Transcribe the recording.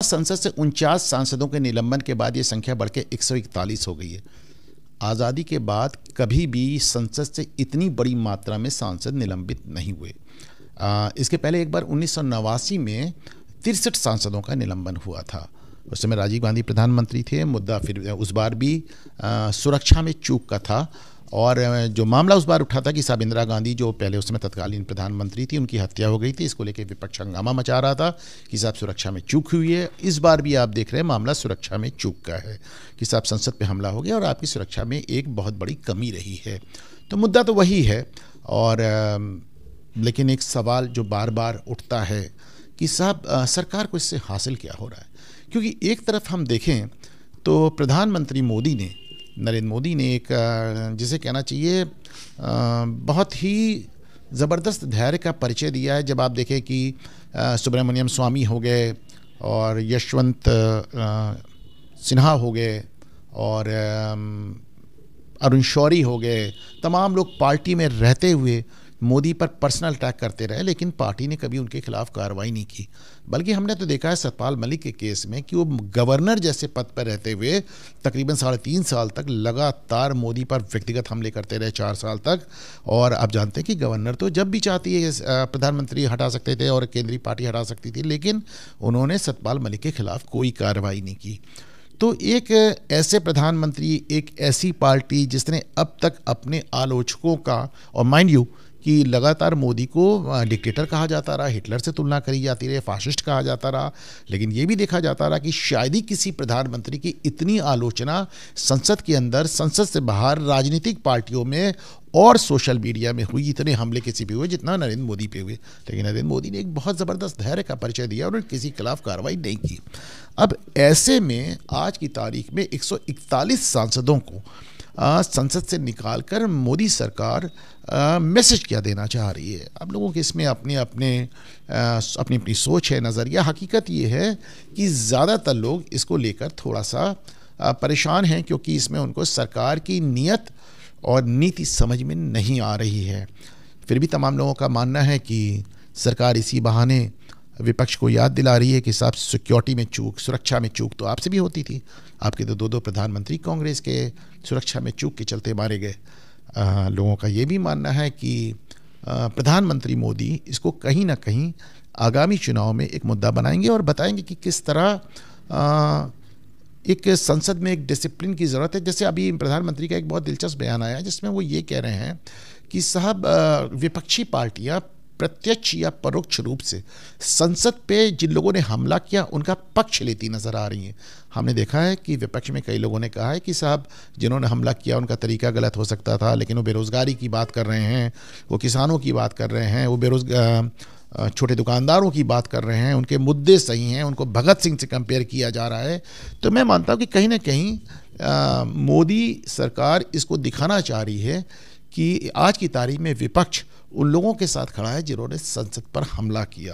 संसद से 49 सांसदों के निलंबन के बाद ये संख्या बढ़ के 141 हो गई है। आज़ादी के बाद कभी भी संसद से इतनी बड़ी मात्रा में सांसद निलंबित नहीं हुए। इसके पहले एक बार 1989 में 63 सांसदों का निलंबन हुआ था। उस समय राजीव गांधी प्रधानमंत्री थे। मुद्दा फिर उस बार भी सुरक्षा में चूक का था, और जो मामला उस बार उठा था कि साहब इंदिरा गांधी जो पहले उस समय तत्कालीन प्रधानमंत्री थी, उनकी हत्या हो गई थी। इसको लेकर विपक्ष हंगामा मचा रहा था कि साहब सुरक्षा में चूक हुई है। इस बार भी आप देख रहे हैं मामला सुरक्षा में चूक का है कि साहब संसद पे हमला हो गया और आपकी सुरक्षा में एक बहुत बड़ी कमी रही है। तो मुद्दा तो वही है। और लेकिन एक सवाल जो बार बार उठता है कि साहब सरकार को इससे हासिल क्या हो रहा है, क्योंकि एक तरफ हम देखें तो प्रधानमंत्री नरेंद्र मोदी ने एक जिसे कहना चाहिए बहुत ही ज़बरदस्त धैर्य का परिचय दिया है। जब आप देखें कि सुब्रमण्यम स्वामी हो गए और यशवंत सिन्हा हो गए और अरुण शौरी हो गए, तमाम लोग पार्टी में रहते हुए मोदी पर पर्सनल अटैक करते रहे, लेकिन पार्टी ने कभी उनके खिलाफ कार्रवाई नहीं की। बल्कि हमने तो देखा है सतपाल मलिक के केस में कि वो गवर्नर जैसे पद पर रहते हुए तकरीबन 3.5 साल तक लगातार मोदी पर व्यक्तिगत हमले करते रहे, 4 साल तक। और आप जानते हैं कि गवर्नर तो जब भी चाहती है प्रधानमंत्री हटा सकते थे और केंद्रीय पार्टी हटा सकती थी, लेकिन उन्होंने सतपाल मलिक के खिलाफ कोई कार्रवाई नहीं की। तो एक ऐसे प्रधानमंत्री, एक ऐसी पार्टी जिसने अब तक अपने आलोचकों का, और माइंड यू कि लगातार मोदी को डिक्टेटर कहा जाता रहा, हिटलर से तुलना करी जाती रही, फाशिस्ट कहा जाता रहा, लेकिन ये भी देखा जाता रहा कि शायद ही किसी प्रधानमंत्री की इतनी आलोचना संसद के अंदर, संसद से बाहर, राजनीतिक पार्टियों में और सोशल मीडिया में हुई, इतने हमले किसी पे हुए जितना नरेंद्र मोदी पे हुए। लेकिन नरेंद्र मोदी ने एक बहुत ज़बरदस्त धैर्य का परिचय दिया और उन्होंने किसी के खिलाफ कार्रवाई नहीं की। अब ऐसे में आज की तारीख में 141 सांसदों को संसद से निकालकर मोदी सरकार मैसेज क्या देना चाह रही है? आप लोगों के इसमें अपनी अपनी सोच है, नज़रिया। हकीकत ये है कि ज़्यादातर लोग इसको लेकर थोड़ा सा परेशान हैं, क्योंकि इसमें उनको सरकार की नीयत और नीति समझ में नहीं आ रही है। फिर भी तमाम लोगों का मानना है कि सरकार इसी बहाने विपक्ष को याद दिला रही है कि साहब सिक्योरिटी में चूक, सुरक्षा में चूक तो आपसे भी होती थी। आपके तो 2 प्रधानमंत्री कांग्रेस के सुरक्षा में चूक के चलते मारे गए। लोगों का ये भी मानना है कि प्रधानमंत्री मोदी इसको कहीं ना कहीं आगामी चुनाव में एक मुद्दा बनाएंगे और बताएंगे कि किस तरह एक संसद में एक डिसिप्लिन की ज़रूरत है। जैसे अभी प्रधानमंत्री का एक बहुत दिलचस्प बयान आया जिसमें वो ये कह रहे हैं कि साहब विपक्षी पार्टियां प्रत्यक्ष या परोक्ष रूप से संसद पे जिन लोगों ने हमला किया उनका पक्ष लेती नजर आ रही हैं। हमने देखा है कि विपक्ष में कई लोगों ने कहा है कि साहब जिन्होंने हमला किया उनका तरीका गलत हो सकता था, लेकिन वो बेरोज़गारी की बात कर रहे हैं, वो किसानों की बात कर रहे हैं, वो छोटे दुकानदारों की बात कर रहे हैं, उनके मुद्दे सही हैं, उनको भगत सिंह से कंपेयर किया जा रहा है। तो मैं मानता हूँ कि कहीं ना कहीं मोदी सरकार इसको दिखाना चाह रही है कि आज की तारीख में विपक्ष उन लोगों के साथ खड़ा है जिन्होंने संसद पर हमला किया।